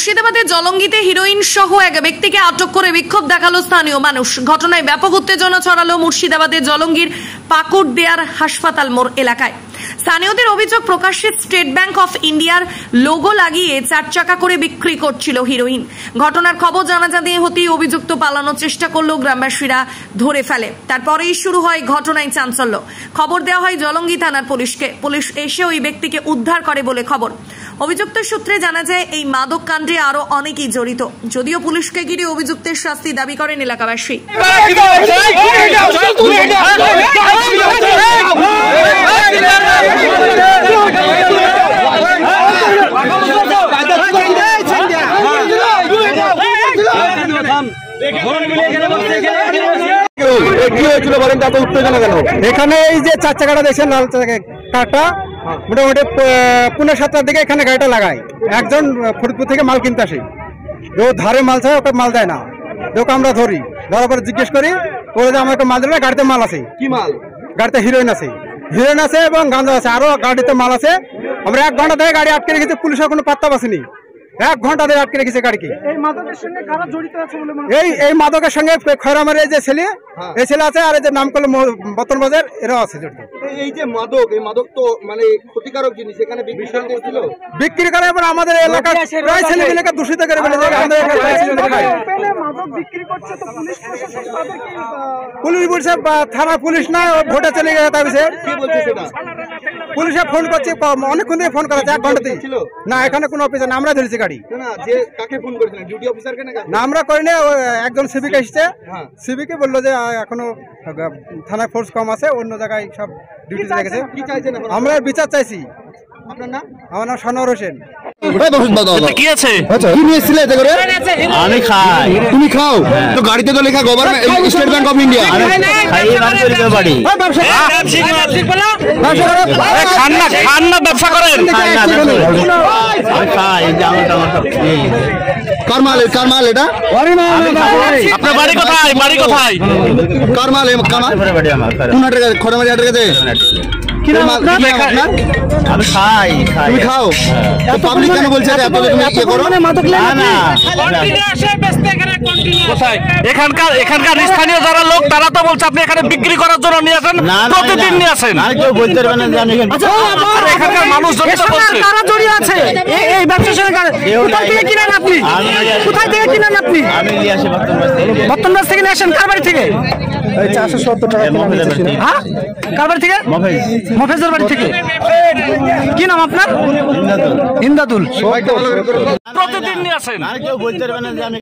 মুর্শিদাবাদের জলঙ্গিতে হিরোইন সহ এক ব্যক্তিকে আটক করে বিক্ষোভ দেখালো স্থানীয় মানুষ। ঘটনায় ব্যাপক উত্তেজনা ছড়ালো মুর্শিদাবাদের জলঙ্গির পাকুড়দিয়ার হাসপাতাল মোড় এলাকায়। স্থানীয়দের অভিযোগ, প্রকাশ্যে স্টেট ব্যাংক অফ ইন্ডিয়ার লোগো লাগিয়ে 4 চাকা করে বিক্রি করছিল হিরোইন। ঘটনার খবর জানাজানি হতেই অভিযুক্ত পালানোর চেষ্টা করলেও গ্রামবাসীরা ধরে ফেলে। তারপরেই শুরু হয় ঘটনায় চাঞ্চল্য। খবর দেওয়া হয় জলঙ্গি থানার পুলিশকে। পুলিশ এসে ওই ব্যক্তিকে উদ্ধার করে বলে খবর। অভিযুক্ত সূত্রে জানা যায় এই মাদক কাণ্ডে আরো অনেকেই জড়িত। যদিও পুলিশকে ঘিরে অভিযুক্তের শাস্তি দাবি করেন এলাকাবাসী। এখানে এই যে 4 চাকাটা দেখছেন, লাল কারটা মোটামুটি 5:30 দিকে এখানে গাড়িটা লাগায়। একজন ফরিদপুর থেকে মাল কিনতে আসে, ও ধারে মাল চায়, ওকে মাল দেয় না। ওকে আমরা ধরি, ধরার পরে জিজ্ঞেস করি, ওরা যে আমাকে মাল দেবে, গাড়িতে মাল আছে। কি মাল? গাড়িতে হিরোইন আছে, হিরোইন আছে এবং গাঁজা আছে, আরো গাড়িতে মাল আছে। আমরা 1 ঘন্টা ধরে গাড়ি আটকে রেখেছি, পুলিশের কোনো পাত্তা পাচ্ছেনি। 1 ঘন্টা ধরে আটকে রেখেছে গাড়িকে। এই মাদকের সঙ্গে কারা জড়িত আছে বলে মনে হয়? এই মাদকের সঙ্গে খয়রামের এই যে ছেলে, এই ছেলে আছে, আর এই যে নাম করলো বর্তন বাজার, এরাও আছে জড়িত। এই যে মাদক, এই মাদক তো মানে ক্ষতিকারক জিনিস, এখানে বিক্রি করছিল, বিক্রি করে এবার আমাদের এলাকার প্রায় ছেলেমেয়েকে দূষিত করে ফেলেছে। আমাদের এখানে প্রায় ছেলেমেয়েকে মাদক বিক্রি করছে, তো পুলিশ প্রশাসন তাদের কি? পুলিশ বলছে থানা পুলিশ না, ভোটে চলে গেছে। তাবিছে কি বলছে সেটা? পুলিশে ফোন করছে, অনেকক্ষণ থেকে ফোন করেছে, 1 ঘন্টাতেই না। এখানে কোনো অফিসার না, আমরা ধরেছি গাড়ি। না, যে কাকে ফোন করেছিলেন? ডিউটি অফিসারকে না আমরা করিনি, একজন সিভিক এসেছে। সিভিকে বললো যে এখনো থানায় ফোর্স কম আছে, অন্য জায়গায় সব ডিউটি রেখেছে। কি চাইছেন? আমরা বিচার চাইছি। আপনার নাম? আমার নাম সানোয়ার হোসেন। কি আছে? কি নিয়েছিলে এতে করে? আমি খাই। তুমি খাও? তো গাড়িতে তো লেখা government state bank of India. Khanna ব্যবসা করেন? কার মাল এটা? আপনার বাড়ি কোথায়? বাড়ি কোথায়? কার মাল? খড়মারি হাটের কাছে। আমি খাই। তুমি খাও? পাবলিক কেন বলছে এখানকার স্থানীয় যারা লোক, তারা তো বলছে আপনি এখানে বিক্রি করার জন্য নিয়ে আসেন, প্রতিদিন নিয়ে আসেন। কেউ বলতে পারবে না জানি। এখানকার মানুষ কারা জড়িয়ে আছে এই ব্যবসার সঙ্গে? কোথায় থেকে কিনেন আপনি? কোথায় থেকে কিনেন আপনি? আমি নিয়ে আসি বর্তমানবাস থেকে নিয়ে আসেন। কার বাড়ি থেকে? 470 টাকা। হ্যাঁ, কার বাড়ি থেকে? মফেজের বাড়ি থেকে। কি নাম আপনার? ইন্দাদুল। প্রতিদিন নিয়ে আসেন। কেউ বলতে পারবে না।